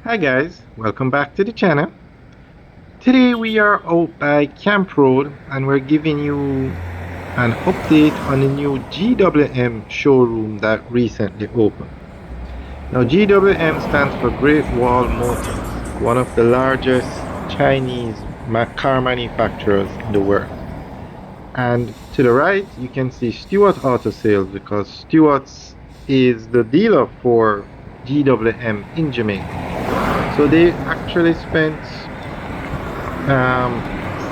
Hi guys, welcome back to the channel. Today we are out by Camp Road and we're giving you an update on the new GWM showroom that recently opened. Now GWM stands for Great Wall Motors, one of the largest Chinese car manufacturers in the world. And to the right you can see Stewart Auto Sales, because Stewart's is the dealer for GWM in Jamaica. So they actually spent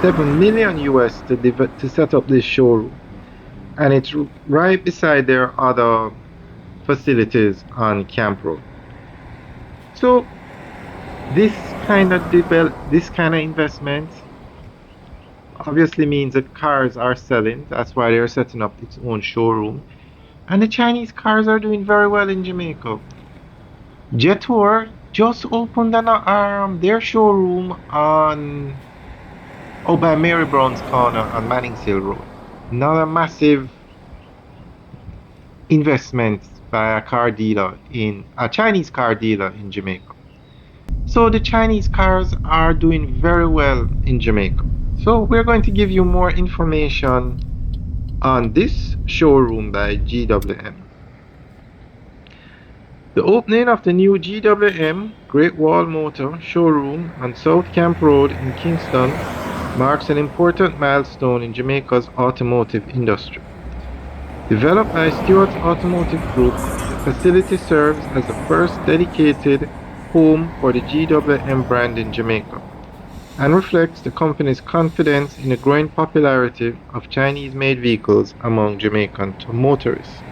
7 million US to set up this showroom, and it's right beside their other facilities on Camp Road. So this this kind of investment obviously means that cars are selling. That's why they're setting up its own showroom, and the Chinese cars are doing very well in Jamaica. Jetour just opened their showroom on by Mary Brown's Corner on Mannings Hill Road. Another massive investment by a Chinese car dealer in Jamaica. So the Chinese cars are doing very well in Jamaica. So we're going to give you more information on this showroom by GWM. The opening of the new GWM Great Wall Motor showroom on South Camp Road in Kingston marks an important milestone in Jamaica's automotive industry. Developed by Stewart's Automotive Group, the facility serves as the first dedicated home for the GWM brand in Jamaica, and reflects the company's confidence in the growing popularity of Chinese-made vehicles among Jamaican motorists.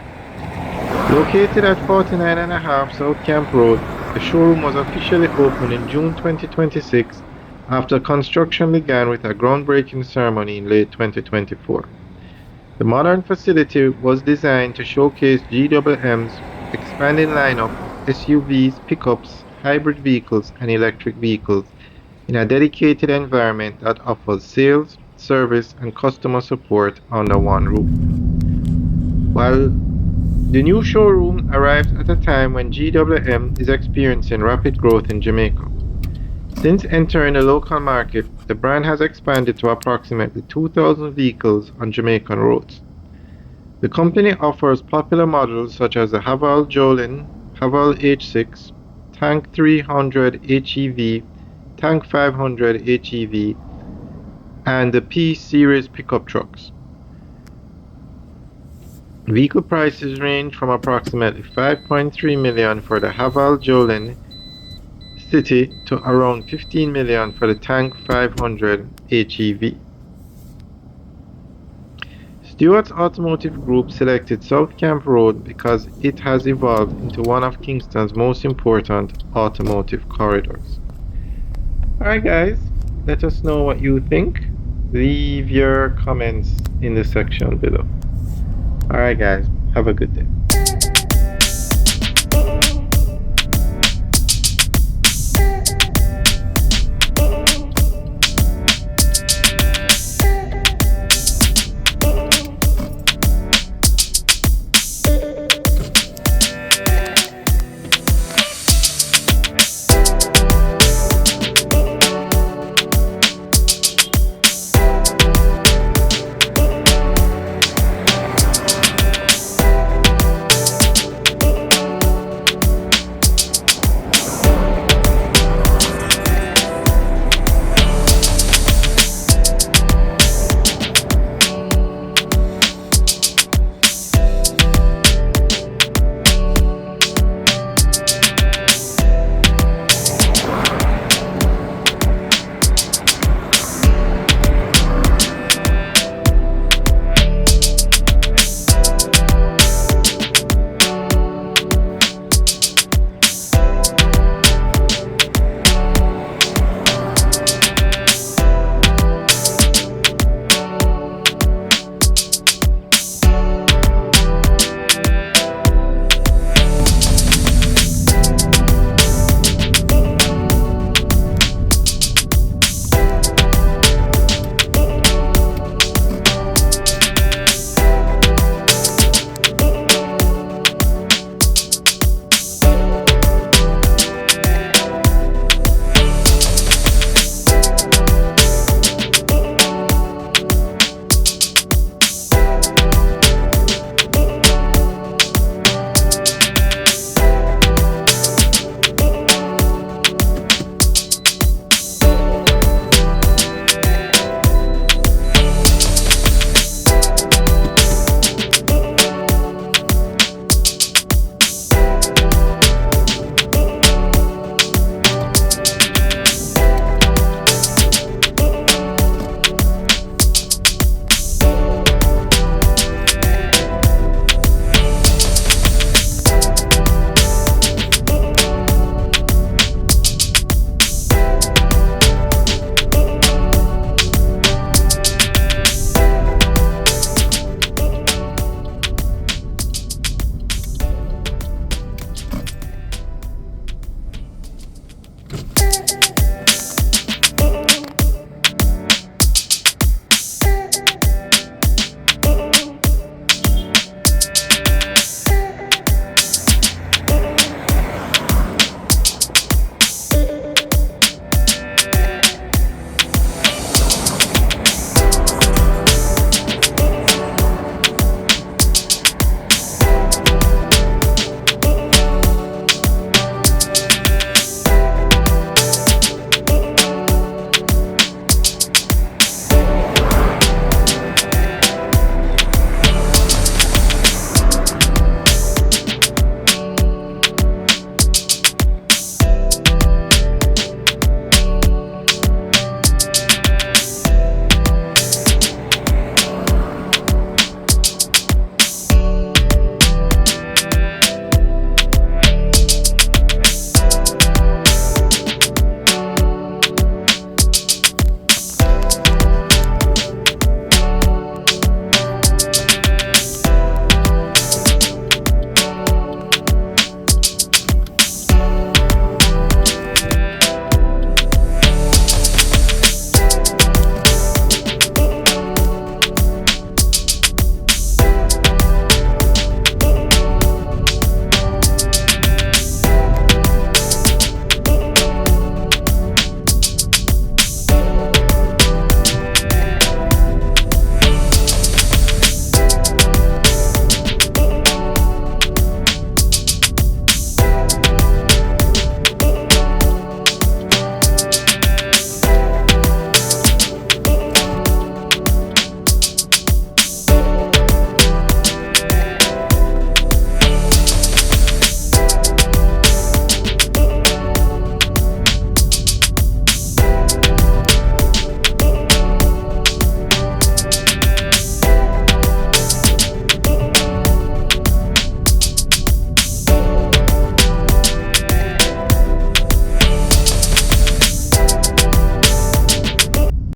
Located at 49.5 South Camp Road, the showroom was officially opened in June 2026 after construction began with a groundbreaking ceremony in late 2024. The modern facility was designed to showcase GWM's expanding lineup of SUVs, pickups, hybrid vehicles, and electric vehicles in a dedicated environment that offers sales, service, and customer support under one roof. While the new showroom arrives at a time when GWM is experiencing rapid growth in Jamaica. Since entering the local market, the brand has expanded to approximately 2,000 vehicles on Jamaican roads. The company offers popular models such as the Haval Jolin, Haval H6, Tank 300 HEV, Tank 500 HEV, and the P-Series pickup trucks. Vehicle prices range from approximately 5.3 million for the Haval Jolin City to around 15 million for the Tank 500 HEV. Stewart's Automotive Group selected South Camp Road because it has evolved into one of Kingston's most important automotive corridors. Alright guys, let us know what you think. Leave your comments in the section below. Alright guys, have a good day.